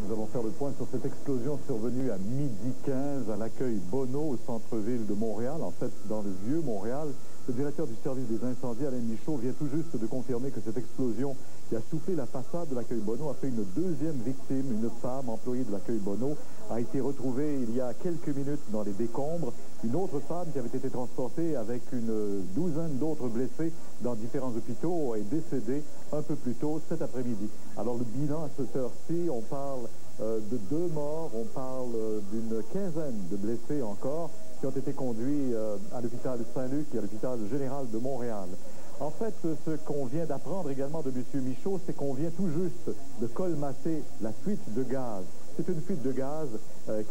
nous allons faire le point sur cette explosion survenue à 12h15 à l'accueil Bonneau au centre-ville de Montréal, en fait dans le vieux Montréal. Le directeur du service des incendies, Alain Michaud, vient tout juste de confirmer que cette explosion qui a soufflé la façade de l'accueil Bonneau a fait une deuxième victime, une femme employée de l'accueil Bonneau, a été retrouvée il y a quelques minutes dans les décombres. Une autre femme qui avait été transportée avec une douzaine d'autres blessés dans différents hôpitaux est décédée un peu plus tôt cet après-midi. Alors le bilan à cette heure-ci, on parle de 2 morts, on parle d'une quinzaine de blessés encore qui ont été conduits à l'hôpital Saint-Luc et à l'hôpital général de Montréal. En fait, ce qu'on vient d'apprendre également de M. Michaud, c'est qu'on vient tout juste de colmater la fuite de gaz. C'est une fuite de gaz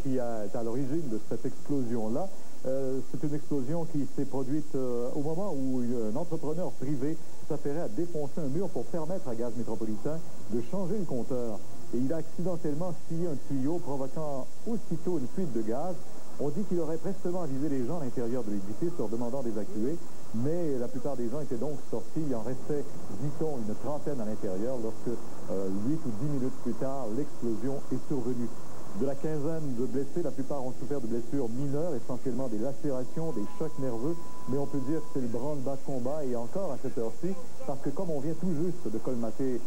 qui est à l'origine de cette explosion-là. C'est une explosion qui s'est produite au moment où un entrepreneur privé s'affairait à défoncer un mur pour permettre à Gaz Métropolitain de changer le compteur. Et il a accidentellement scié un tuyau provoquant aussitôt une fuite de gaz. On dit qu'il aurait prestement avisé les gens à l'intérieur de l'édifice leur demandant d'évacuer, mais la plupart des gens étaient donc sortis. Il en restait, dit-on, une trentaine à l'intérieur lorsque 8 ou 10 minutes plus tard, l'explosion est survenue. De la quinzaine de blessés, la plupart ont souffert de blessures mineures, essentiellement des lacérations, des chocs nerveux, mais on peut dire que c'est le branle-bas de combat, et encore à cette heure-ci, parce que comme on vient tout juste de colmater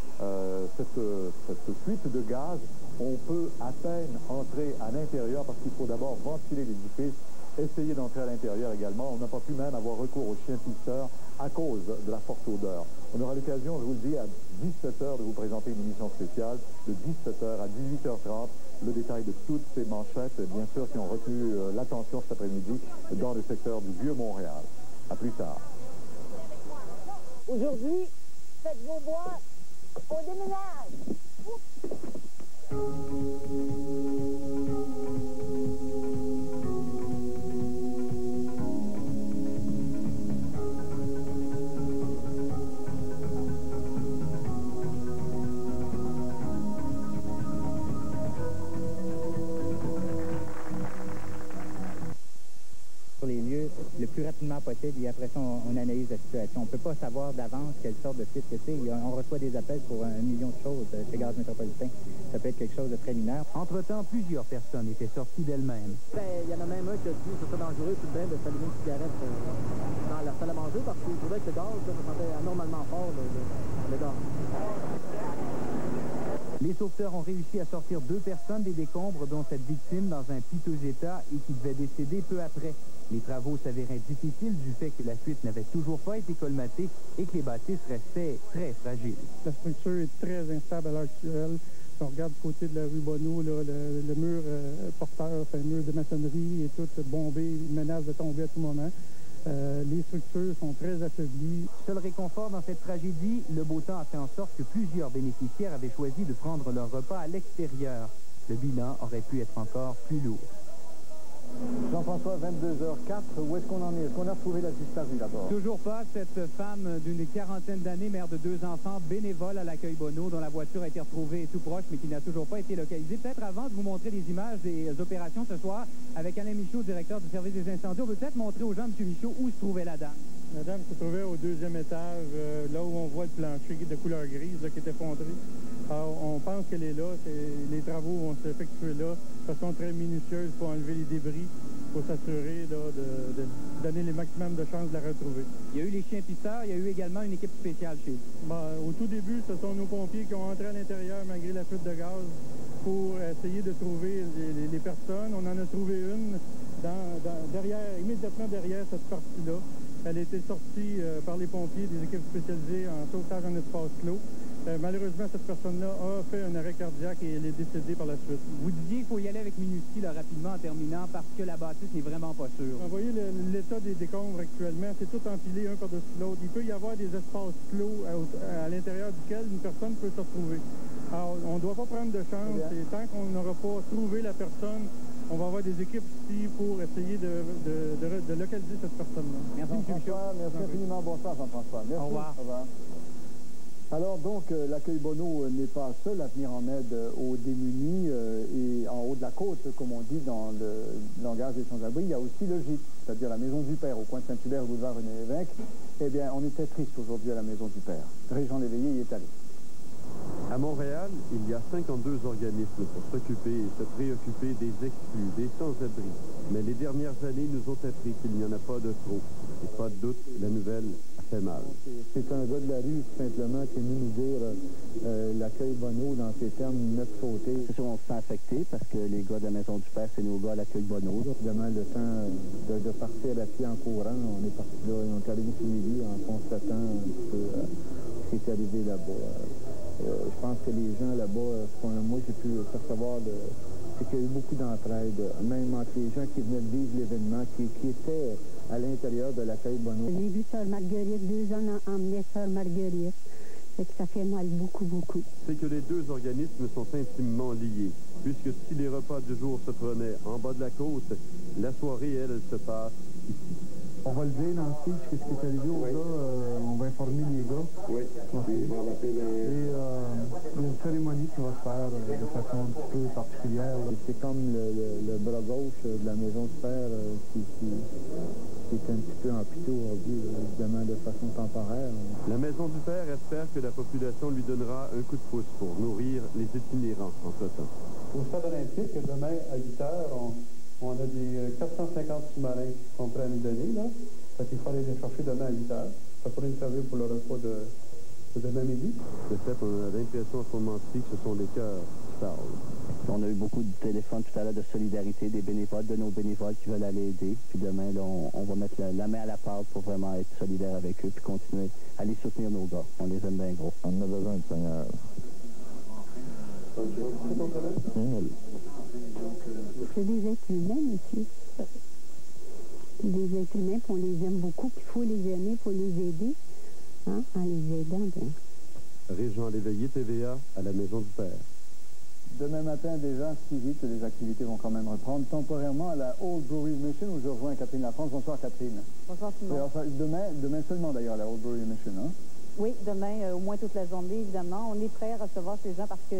cette fuite de gaz, on peut à peine entrer à l'intérieur parce qu'il faut d'abord ventiler l'édifice, essayer d'entrer à l'intérieur également. On n'a pas pu même avoir recours aux chiens pisteurs à cause de la forte odeur. On aura l'occasion, je vous le dis, à 17h de vous présenter une émission spéciale, de 17h à 18h30, le détail de toutes ces manchettes, bien sûr, qui ont retenu l'attention cet après-midi dans le secteur du Vieux-Montréal. À plus tard. Aujourd'hui, faites vos boîtes, on déménage. Sur les lieux le plus rapidement possible et après ça, on analyse la situation. On ne peut pas savoir d'avance quelle sorte de fuite que c'est. On reçoit des appels pour 1 million de choses chez Gaz Métropolitain. Ça peut être quelque chose de très mineur. Entre-temps, plusieurs personnes étaient sorties d'elles-mêmes. Il y en a même un qui a dit que c'était dangereux tout de même de s'allumer une cigarette dans la salle à manger parce qu'il trouvait que le gaz, ça sentait anormalement fort, le gaz. Les sauveteurs ont réussi à sortir 2 personnes des décombres, dont cette victime dans un piteux état et qui devait décéder peu après. Les travaux s'avéraient difficiles du fait que la fuite n'avait toujours pas été colmatée et que les bâtisses restaient très fragiles. La structure est très instable à l'heure actuelle. Si on regarde du côté de la rue Bonneau, là, le mur porteur, enfin, le mur de maçonnerie est tout bombé, il menace de tomber à tout moment. Les structures sont très affaiblies. Seul réconfort dans cette tragédie, le beau temps a fait en sorte que plusieurs bénéficiaires avaient choisi de prendre leur repas à l'extérieur. Le bilan aurait pu être encore plus lourd. Jean-François, 22h04, où est-ce qu'on en est? Est-ce qu'on a retrouvé la disparue d'abord? Toujours pas, cette femme d'une quarantaine d'années, mère de 2 enfants, bénévole à l'accueil Bonneau, dont la voiture a été retrouvée tout proche, mais qui n'a toujours pas été localisée. Peut-être avant de vous montrer des images des opérations ce soir, avec Alain Michaud, directeur du service des incendies, on peut peut-être montrer aux gens, M. Michaud, où se trouvait la dame. La dame se trouvait au 2e étage, là où on voit le plancher de couleur grise là, qui est effondré. Alors, on pense qu'elle est là. Les travaux vont s'effectuer là de façon très minutieuse pour enlever les débris, pour s'assurer de donner les maximum de chances de la retrouver. Il y a eu les chiens pisteurs, il y a eu également une équipe spéciale chez vous. Au tout début, ce sont nos pompiers qui ont entré à l'intérieur malgré la fuite de gaz pour essayer de trouver les personnes. On en a trouvé une immédiatement derrière cette partie-là. Elle a été sortie par les pompiers, des équipes spécialisées en sauvetage en espace clos. Malheureusement, cette personne-là a fait un arrêt cardiaque et elle est décédée par la suite. Vous disiez qu'il faut y aller avec minutie là, rapidement en terminant parce que la bâtisse n'est vraiment pas sûre. Vous voyez l'état des décombres actuellement, c'est tout empilé un par-dessus l'autre. Il peut y avoir des espaces clos à l'intérieur duquel une personne peut se retrouver. Alors, on ne doit pas prendre de chance et tant qu'on n'aura pas trouvé la personne, on va avoir des équipes ici pour essayer de localiser cette personne-là. Merci, M. Michaud. Merci infiniment. Bonsoir, Jean-François. Merci. Au revoir. Au revoir. Alors donc, l'accueil Bonneau n'est pas seul à venir en aide aux démunis et en haut de la côte, comme on dit dans le langage des sans-abri. Il y a aussi le gîte, c'est-à-dire la Maison du Père, au coin de Saint-Hubert, boulevard René Lévesque. Eh bien, on était triste aujourd'hui à la Maison du Père. Régent Léveillé y est allé. À Montréal, il y a 52 organismes pour s'occuper et se préoccuper des exclus, des sans-abri. Mais les dernières années nous ont appris qu'il n'y en a pas de trop. Et pas de doute, la nouvelle a fait mal. C'est un gars de la rue, tout simplement, qui est venu nous dire l'accueil Bonneau, dans ces termes, notre sauté. C'est sûr, on se sent affecté parce que les gars de la Maison du Père, c'est nos gars à l'accueil Bonneau. Évidemment, le temps de partir à pied en courant, on est parti là, on est arrivé sur les lieux en constatant un petit peu ce qui est arrivé là-bas. Je pense que les gens là-bas, moi j'ai pu percevoir, c'est qu'il y a eu beaucoup d'entraide, même entre les gens qui venaient de vivre l'événement, qui étaient à l'intérieur de l'accueil Bonneau. J'ai vu Sœur Marguerite, 2 jeunes emmenaient Sœur Marguerite. Fait que ça fait mal beaucoup. C'est que les deux organismes sont intimement liés, puisque si les repas du jour se prenaient en bas de la côte, la soirée, elle se passe ici. On va le dire dans le speech, qu'est-ce qui est arrivé aux gars, on va informer les gars. Oui, okay. Et il y a une cérémonie qui va se faire de façon un petit peu particulière. C'est comme le bras gauche de la Maison du Père qui est un petit peu en pitié aujourd'hui, évidemment de façon temporaire. La Maison du Père espère que la population lui donnera un coup de pouce pour nourrir les itinérants entre-temps. Au stade olympique, demain à 8 h, on a des 450 sous-marins qui sont prêts à nous donner, là. Fait qu'il faut aller les chercher demain à 8 h. Ça pourrait nous servir pour le repas de demain midi. De fait, on a l'impression en ce moment-ci que ce sont les cœurs qui parlent. On a eu beaucoup de téléphones tout à l'heure de solidarité des bénévoles, de nos bénévoles qui veulent aller aider. Puis demain, là, on va mettre la main à la pâte pour vraiment être solidaire avec eux puis continuer à les soutenir, nos gars. On les aime bien gros. On a besoin de Seigneur. C'est des êtres humains, monsieur. Des êtres humains, puis on les aime beaucoup, puis il faut les aimer, il faut les aider. Hein? En les aidant, bien. Régent Léveillé, TVA, à la Maison du Père. Demain matin, déjà, si vite, les activités vont quand même reprendre temporairement à la Old Brewery Mission, où je rejoins Catherine Lafrance. Bonsoir, Catherine. Bonsoir, Simon. Alors, demain seulement, d'ailleurs, la Old Brewery Mission, hein? Oui, demain, au moins toute la journée, évidemment. On est prêts à recevoir ces gens parce que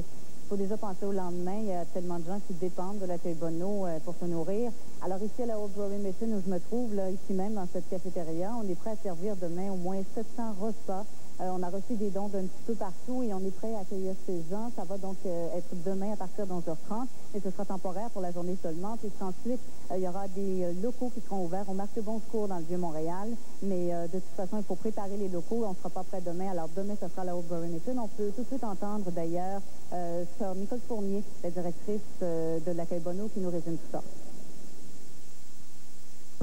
faut déjà penser au lendemain. Il y a tellement de gens qui dépendent de l'accueil Bonneau pour se nourrir. Alors ici à la Old Brewery Mission où je me trouve, là, ici même dans cette cafétéria, on est prêt à servir demain au moins 700 repas. On a reçu des dons d'un petit peu partout et on est prêt à accueillir ces gens. Ça va donc être demain à partir de 11h30 et ce sera temporaire pour la journée seulement. Puisqu'ensuite, il y aura des locaux qui seront ouverts au marché Bon Secours dans le Vieux-Montréal. Mais de toute façon, il faut préparer les locaux. On ne sera pas prêt demain. Alors demain, ce sera la Old Brewery Mission. On peut tout de suite entendre d'ailleurs Sœur Nicole Fournier, la directrice de l'accueil Bonneau, qui nous résume tout ça.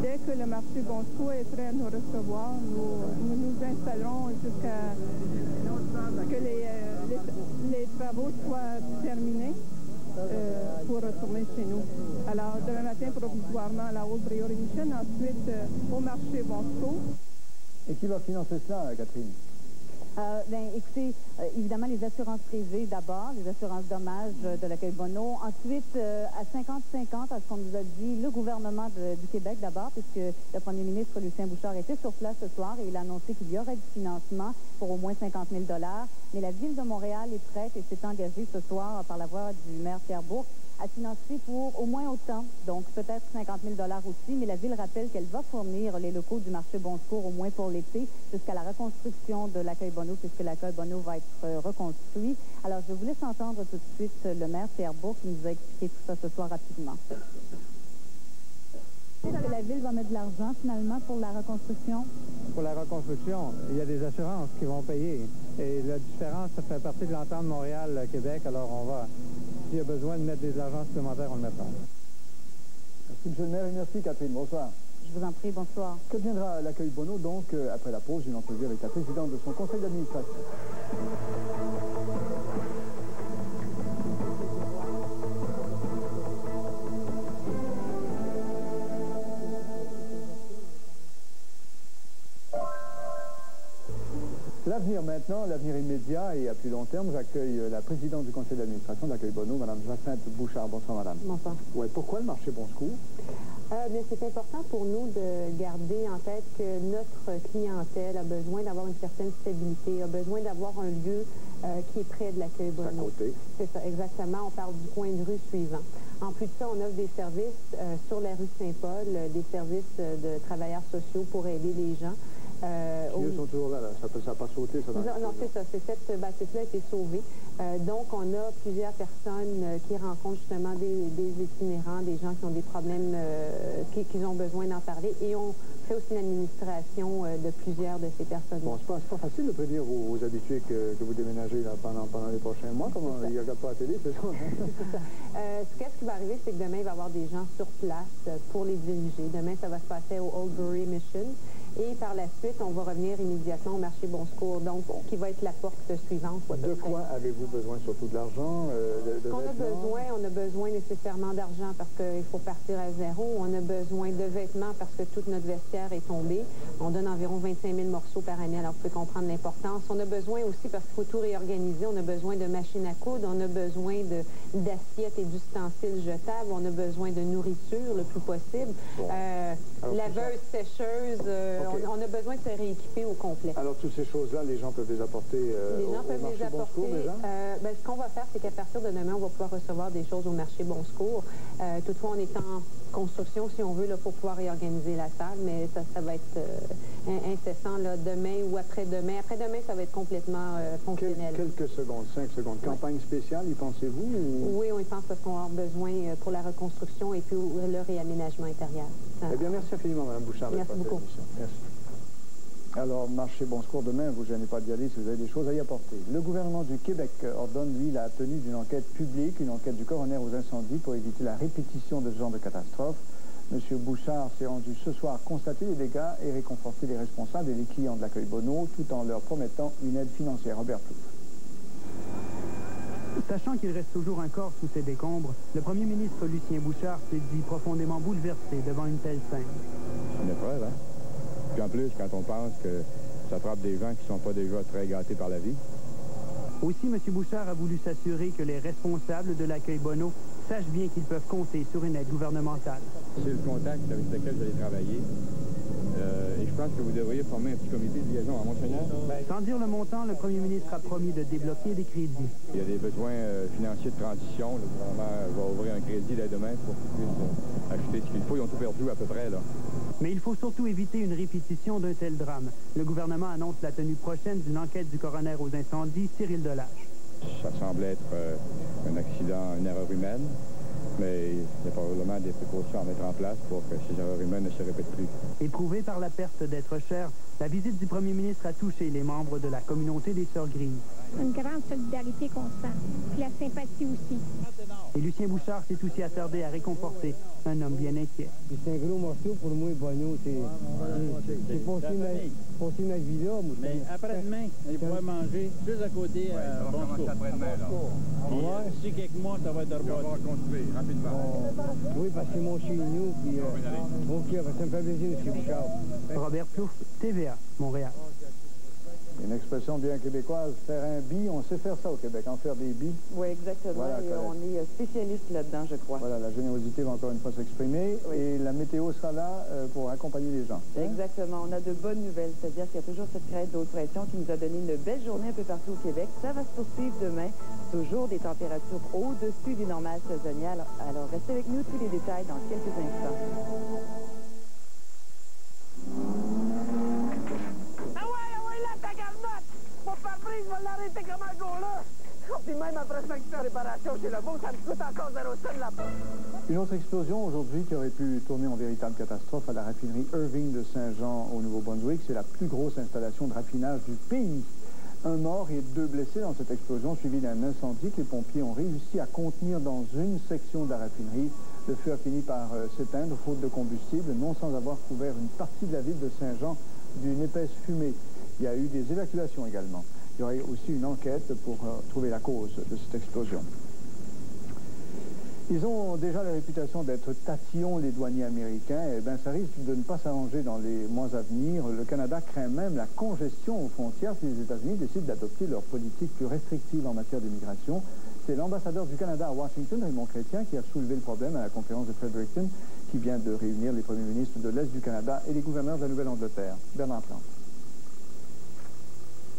Dès que le marché Bon Secours est prêt à nous recevoir, nous nous installerons jusqu'à ce que les travaux soient terminés pour retourner chez nous. Alors, demain matin, provisoirement à la Old Brewery Mission, ensuite au marché Bon Secours. Et qui va financer cela, Catherine? Écoutez, évidemment, les assurances privées d'abord, les assurances dommages de l'accueil Bonneau. Ensuite, à 50-50, à ce qu'on nous a dit, le gouvernement du Québec d'abord, puisque le premier ministre Lucien Bouchard était sur place ce soir et il a annoncé qu'il y aurait du financement pour au moins 50 000 $. Mais la Ville de Montréal est prête et s'est engagée ce soir par la voix du maire Pierre Bourque à financer pour au moins autant, donc peut-être 50 000 $ aussi, mais la Ville rappelle qu'elle va fournir les locaux du marché Bon Secours au moins pour l'été, jusqu'à la reconstruction de l'accueil Bonneau, puisque l'accueil Bonneau va être reconstruit. Alors, je vous laisse entendre tout de suite le maire Pierre Bourque qui nous a expliqué tout ça ce soir rapidement. Est-ce que la Ville va mettre de l'argent finalement pour la reconstruction? Pour la reconstruction, il y a des assurances qui vont payer. Et la différence, ça fait partie de l'entente Montréal-Québec. Alors, on va, s'il y a besoin de mettre des argents supplémentaires, on le mettra. Merci, M. le maire, et merci, Catherine. Bonsoir. Je vous en prie, bonsoir. Que deviendra l'accueil Bonneau, donc, après la pause, une entrevue avec la présidente de son conseil d'administration. L'avenir maintenant, l'avenir immédiat et à plus long terme, j'accueille la présidente du conseil d'administration de l'accueil Bonneau, Mme Jacinthe Bouchard. Bonsoir, madame. Bonsoir. Ouais, pourquoi le marché Bon Secours? C'est important pour nous de garder en tête que notre clientèle a besoin d'avoir une certaine stabilité, a besoin d'avoir un lieu qui est près de l'accueil Bonneau. À côté. C'est ça, exactement. On parle du coin de rue suivant. En plus de ça, on offre des services sur la rue Saint-Paul, des services de travailleurs sociaux pour aider les gens. Eux sont toujours là, ça n'a pas sauté, ça? Non, c'est ça. Cette bâtisse-là a été sauvée. Donc, on a plusieurs personnes qui rencontrent justement des itinérants, des gens qui ont des problèmes, qui ont besoin d'en parler. Et on fait aussi l'administration de plusieurs de ces personnes. Bon, c'est pas facile de prévenir vos habitués que vous déménagez là, pendant les prochains mois. Comme ils ne regardent pas la télé, c'est ça? C'est ça. Ce qui va arriver, c'est que demain, il va y avoir des gens sur place pour les diriger. Demain, ça va se passer au Oldbury Mission. Et par la suite, on va revenir immédiatement au marché Bon Secours, donc qui va être la porte suivante. De quoi avez-vous besoin? Surtout de l'argent? On a besoin nécessairement d'argent parce qu'il faut partir à zéro. On a besoin de vêtements parce que toute notre vestiaire est tombée. On donne environ 25 000 morceaux par année, alors vous pouvez comprendre l'importance. On a besoin aussi, parce qu'il faut tout réorganiser, on a besoin de machines à coudre, on a besoin d'assiettes et d'ustensiles jetables, on a besoin de nourriture le plus possible. Laveuse, sécheuse, on a besoin de se rééquiper au complet. Alors, toutes ces choses-là, les gens peuvent les apporter au marché Bon Secours, déjà? Ce qu'on va faire, c'est qu'à partir de demain, on va pouvoir recevoir des choses au marché Bon Secours. Toutefois, on est en construction, si on veut, là, pour pouvoir réorganiser la salle, mais ça va être incessant là, demain ou après-demain. Après-demain, ça va être complètement fonctionnel. Quelques secondes, 5 secondes. Campagne spéciale, y pensez-vous? Ou... Oui, on y pense parce qu'on va avoir besoin pour la reconstruction et puis le réaménagement intérieur. Eh bien, merci infiniment, Mme Bouchard. Merci beaucoup. Merci. Alors, marché Bon Secours demain, vous ne gênez pas d'y aller si vous avez des choses à y apporter. Le gouvernement du Québec ordonne, lui, la tenue d'une enquête publique, une enquête du coroner aux incendies pour éviter la répétition de ce genre de catastrophe. M. Bouchard s'est rendu ce soir constater les dégâts et réconforter les responsables et les clients de l'accueil Bonneau, tout en leur promettant une aide financière. Robert Plouffe. Sachant qu'il reste toujours un corps sous ces décombres, le premier ministre Lucien Bouchard s'est dit profondément bouleversé devant une telle scène. C'est une épreuve, hein? Puis en plus, quand on pense que ça frappe des gens qui ne sont pas déjà très gâtés par la vie. Aussi, M. Bouchard a voulu s'assurer que les responsables de l'accueil Bonneau sachent bien qu'ils peuvent compter sur une aide gouvernementale. C'est le contact avec lequel vous allez travailler. Et je pense que vous devriez former un petit comité de liaison à Monseigneur. Sans dire le montant, le premier ministre a promis de débloquer des crédits. Il y a des besoins financiers de transition. Le gouvernement va ouvrir un crédit dès demain pour qu'ils puissent acheter ce qu'il faut. Ils ont tout perdu à peu près, là. Mais il faut surtout éviter une répétition d'un tel drame. Le gouvernement annonce la tenue prochaine d'une enquête du coroner aux incendies, Cyril Delage. Ça semble être un accident, une erreur humaine, mais il y a probablement des précautions à mettre en place pour que ces erreurs humaines ne se répètent plus. Éprouvée par la perte d'êtres chers, la visite du premier ministre a touché les membres de la communauté des Sœurs Grises. Une grande solidarité qu'on sent, puis la sympathie aussi. Et Lucien Bouchard s'est aussi attardé à réconforter un homme bien inquiet. C'est un gros morceau pour moi, Bonneau. C'est passé ma vie là. Mais après-demain, il pourrait manger juste à côté Bon Secours. D'ici quelques mois, ça va être de rebâti. On va construire rapidement. Oui, parce que c'est mon chez nous. Puis, OK, ça me fait plaisir, M. Bouchard. Robert Plouffe, TVA, Montréal. Une expression bien québécoise, faire un bi, on sait faire ça au Québec, en faire des bis. Oui, exactement. Voilà, et on est spécialiste là-dedans, je crois. Voilà, la générosité va encore une fois s'exprimer. Oui. Et la météo sera là pour accompagner les gens. Exactement. On a de bonnes nouvelles, c'est-à-dire qu'il y a toujours cette crête de haute pression qui nous a donné une belle journée un peu partout au Québec. Ça va se poursuivre demain. Toujours des températures au-dessus du normal saisonnier. Alors, restez avec nous, tous les détails dans quelques instants. Je vais l'arrêter comme un gars-là. Puis même après ça, faire réparation chez le beau, ça me coûte encore 0 cents là-bas. Une autre explosion aujourd'hui qui aurait pu tourner en véritable catastrophe à la raffinerie Irving de Saint-Jean au Nouveau-Brunswick. C'est la plus grosse installation de raffinage du pays. Un mort et 2 blessés dans cette explosion suivie d'un incendie que les pompiers ont réussi à contenir dans une section de la raffinerie. Le feu a fini par s'éteindre faute de combustible, non sans avoir couvert une partie de la ville de Saint-Jean d'une épaisse fumée. Il y a eu des évacuations également. Il y aurait aussi une enquête pour trouver la cause de cette explosion. Ils ont déjà la réputation d'être tatillons, les douaniers américains. Eh bien, ça risque de ne pas s'arranger dans les mois à venir. Le Canada craint même la congestion aux frontières si les États-Unis décident d'adopter leur politique plus restrictive en matière d'immigration. C'est l'ambassadeur du Canada à Washington, Raymond Chrétien, qui a soulevé le problème à la conférence de Fredericton, qui vient de réunir les premiers ministres de l'Est du Canada et les gouverneurs de la Nouvelle-Angleterre. Bernard Plante.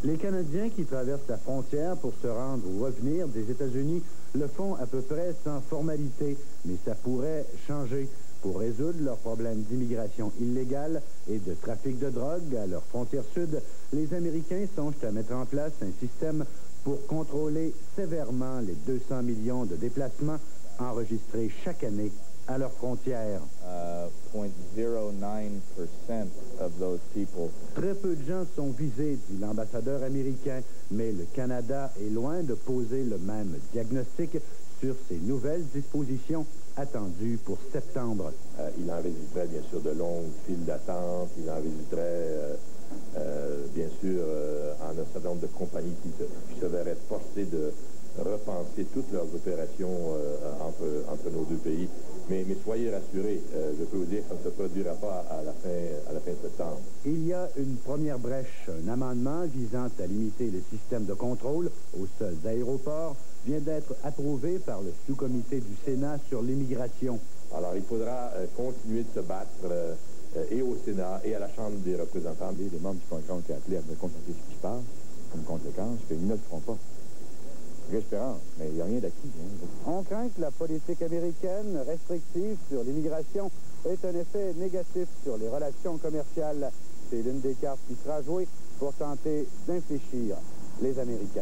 Les Canadiens qui traversent la frontière pour se rendre ou revenir des États-Unis le font à peu près sans formalité, mais ça pourrait changer. Pour résoudre leurs problèmes d'immigration illégale et de trafic de drogue à leur frontière sud, les Américains songent à mettre en place un système pour contrôler sévèrement les 200 millions de déplacements enregistrés chaque année à leurs frontières. 0.09% of those people. Très peu de gens sont visés, dit l'ambassadeur américain, mais le Canada est loin de poser le même diagnostic sur ces nouvelles dispositions attendues pour septembre. Il enregistrerait bien sûr de longues files d'attente, il enregistrerait bien sûr un certain nombre de compagnies qui se verraient forcées de repenser toutes leurs opérations entre nos deux pays. Mais soyez rassurés, je peux vous dire que ça ne se produira pas à la fin de septembre. Il y a une première brèche. Un amendement visant à limiter le système de contrôle aux seuls aéroports vient d'être approuvé par le sous-comité du Sénat sur l'immigration. Alors, il faudra continuer de se battre et au Sénat et à la Chambre des représentants. Les membres du Congrès ont été appelés à constater ce qui se passe comme conséquence, qu'ils ne le feront pas. Espérance, mais il n'y a rien d'acquis. On craint que la politique américaine restrictive sur l'immigration ait un effet négatif sur les relations commerciales. C'est l'une des cartes qui sera jouée pour tenter d'infléchir les Américains.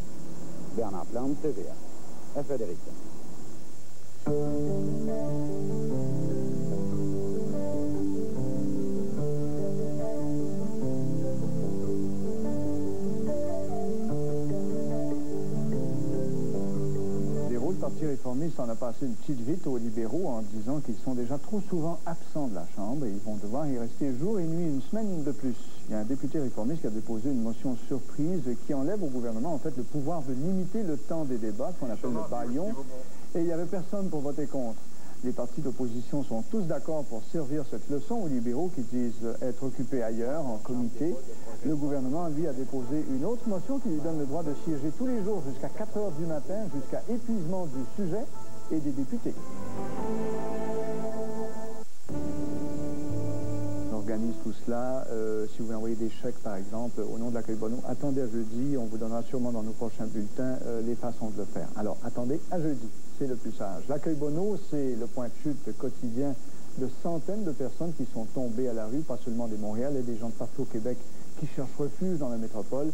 Bernard Plante, TVA. À Frédéric. Le Parti réformiste en a passé une petite vite aux libéraux en disant qu'ils sont déjà trop souvent absents de la Chambre et ils vont devoir y rester jour et nuit une semaine de plus. Il y a un député réformiste qui a déposé une motion surprise qui enlève au gouvernement en fait le pouvoir de limiter le temps des débats, qu'on appelle le bâillon, et il n'y avait personne pour voter contre. Les partis d'opposition sont tous d'accord pour servir cette leçon aux libéraux qui disent être occupés ailleurs, en comité. Le gouvernement, lui, a déposé une autre motion qui lui donne le droit de siéger tous les jours jusqu'à 4 heures du matin, jusqu'à épuisement du sujet et des députés. On organise tout cela. Si vous voulez envoyer des chèques, par exemple, au nom de l'accueil Bonneau, attendez à jeudi. On vous donnera sûrement dans nos prochains bulletins les façons de le faire. Alors, attendez à jeudi. C'est le plus sage. L'accueil Bonneau, c'est le point de chute quotidien de centaines de personnes qui sont tombées à la rue, pas seulement des Montréal, et des gens de partout au Québec qui cherchent refuge dans la métropole.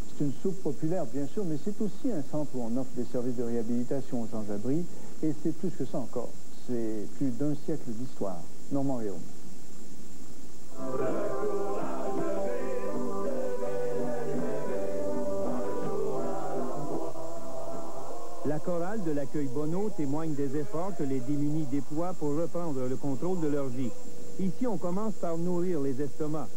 C'est une soupe populaire, bien sûr, mais c'est aussi un centre où on offre des services de réhabilitation aux sans-abri, et c'est plus que ça encore. C'est plus d'un siècle d'histoire. Normand Réaume. La chorale de l'accueil Bonneau témoigne des efforts que les démunis déploient pour reprendre le contrôle de leur vie. Ici, on commence par nourrir les estomacs.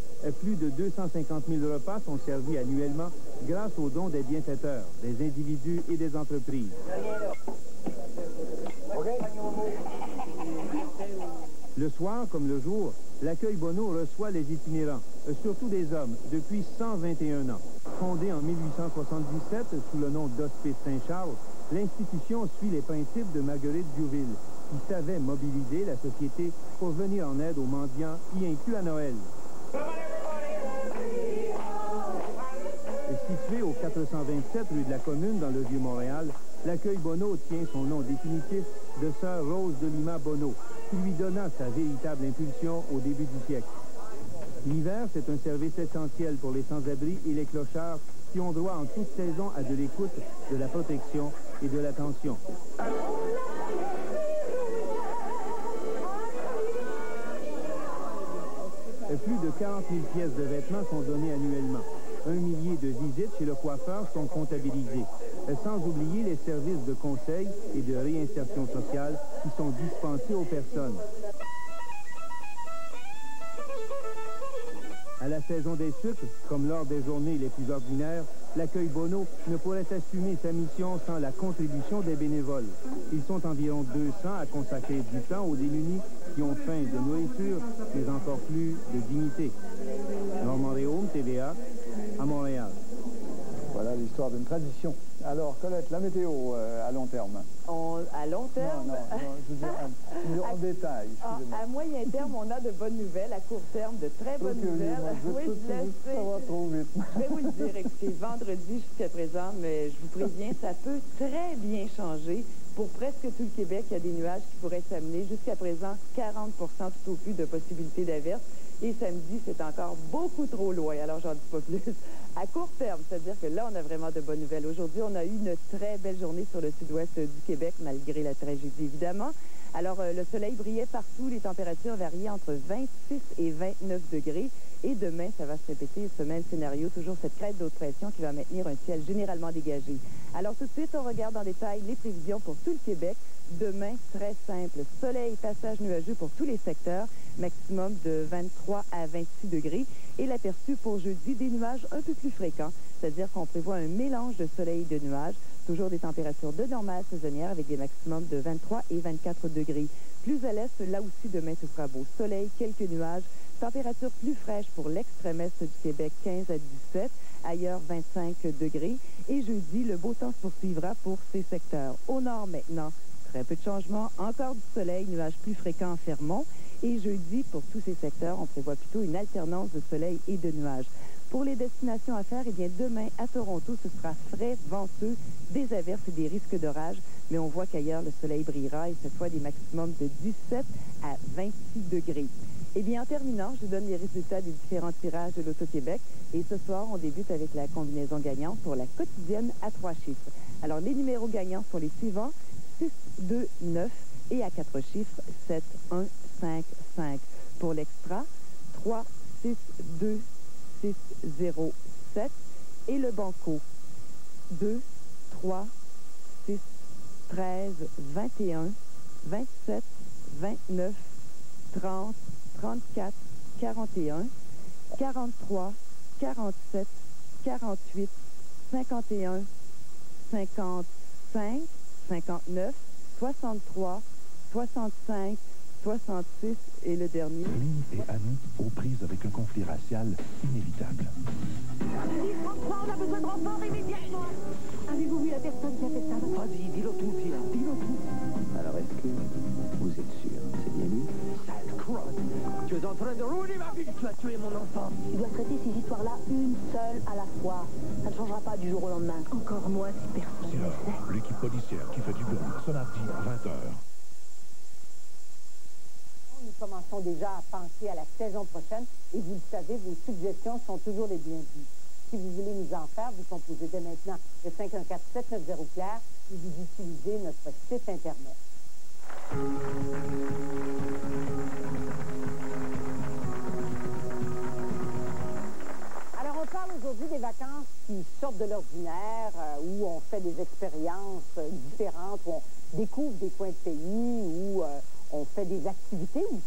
Plus de 250 000 repas sont servis annuellement grâce aux dons des bienfaiteurs, des individus et des entreprises. Le soir, comme le jour, l'accueil Bonneau reçoit les itinérants, surtout des hommes, depuis 121 ans. Fondée en 1877 sous le nom d'Hospice Saint-Charles, l'institution suit les principes de Marguerite Diouville, qui savait mobiliser la société pour venir en aide aux mendiants, y inclus à Noël. Situé au 427 rue de la Commune, dans le Vieux-Montréal, l'accueil Bonneau tient son nom définitif de Sœur Rose de Lima Bonneau, qui lui donna sa véritable impulsion au début du siècle. L'hiver, c'est un service essentiel pour les sans-abri et les clochards qui ont droit en toute saison à de l'écoute, de la protection et de l'attention. Plus de 40 000 pièces de vêtements sont données annuellement. 1 millier de visites chez le coiffeur sont comptabilisées. Sans oublier les services de conseil et de réinsertion sociale qui sont dispensés aux personnes. À la saison des sucres, comme lors des journées les plus ordinaires, l'accueil Bonneau ne pourrait assumer sa mission sans la contribution des bénévoles. Ils sont environ 200 à consacrer du temps aux démunis qui ont faim de nourriture, mais encore plus de dignité. Normand Réaume, TVA, à Montréal. Voilà l'histoire d'une tradition. Alors, Colette, la météo à long terme. À long terme? Non, je veux dire en détail, excusez-moi. À moyen terme, on a de bonnes nouvelles. À court terme, de très bonnes nouvelles. Oui, ça va trop vite. Je vais vous le dire, écoutez, vendredi jusqu'à présent, mais je vous préviens, ça peut très bien changer Pour presque tout le Québec, il y a des nuages qui pourraient s'amener. Jusqu'à présent, 40 tout au plus de possibilités d'averses. Et samedi, c'est encore beaucoup trop loin, alors j'en dis pas plus. À court terme, c'est-à-dire que là, on a vraiment de bonnes nouvelles. Aujourd'hui, on a eu une très belle journée sur le sud-ouest du Québec, malgré la tragédie, évidemment. Alors, le soleil brillait partout, les températures variaient entre 26 et 29 degrés. Et demain, ça va se répéter, ce même scénario, toujours cette crête de haute pression qui va maintenir un ciel généralement dégagé. Alors, tout de suite, on regarde en détail les prévisions pour tout le Québec. Demain, très simple. Soleil, passage nuageux pour tous les secteurs, maximum de 23 à 26 degrés. Et l'aperçu pour jeudi, des nuages un peu plus fréquents, c'est-à-dire qu'on prévoit un mélange de soleil et de nuages. Toujours des températures de normale saisonnière avec des maximums de 23 et 24 degrés. Plus à l'est, là aussi, demain, ce sera beau. Soleil, quelques nuages. Température plus fraîche pour l'extrême est du Québec, 15 à 17. Ailleurs, 25 degrés. Et jeudi, le beau temps se poursuivra pour ces secteurs. Au nord, maintenant, très peu de changements. Encore du soleil, nuages plus fréquents en Fermont. Et jeudi, pour tous ces secteurs, on prévoit plutôt une alternance de soleil et de nuages. Pour les destinations à faire, eh bien, demain, à Toronto, ce sera frais, venteux, des averses et des risques d'orage. Mais on voit qu'ailleurs, le soleil brillera et cette fois des maximums de 17 à 26 degrés. Eh bien, en terminant, je vous donne les résultats des différents tirages de l'Auto-Québec. Et ce soir, on débute avec la combinaison gagnante pour la quotidienne à 3 chiffres. Alors, les numéros gagnants sont les suivants: 6, 2, 9 et à 4 chiffres, 7, 1, 5, 5. Pour l'extra, 3, 6, 2, 6, 0, 7. Et le banco, 2, 3, 6, 13, 21, 27, 29, 30, 34, 41, 43, 47, 48, 51, 55, 59, 63, 65, 66 et le dernier. Lynn et Annie aux prises avec un conflit racial inévitable. 1033, on a besoin de renfort immédiatement. Avez-vous vu la personne qui a fait ça? Vas-y, dis-le tout, dis-le tout. Alors, est-ce que vous êtes sûr? C'est bien lui? Sale crotte! Tu es en train de ruiner ma vie! Tu as tué mon enfant! Tu dois traiter ces histoires-là une seule à la fois. Ça ne changera pas du jour au lendemain. Encore moins si personne ne sait. L'équipe policière qui fait du bruit, ce mardi, 20h. Nous commençons déjà à penser à la saison prochaine et vous le savez, vos suggestions sont toujours les bienvenues. Si vous voulez nous en faire, vous composez dès maintenant le 514-790-CLAIR ou vous utilisez notre site Internet. Alors, on parle aujourd'hui des vacances qui sortent de l'ordinaire, où on fait des expériences différentes, où on découvre des coins de pays, où on fait des activités aussi.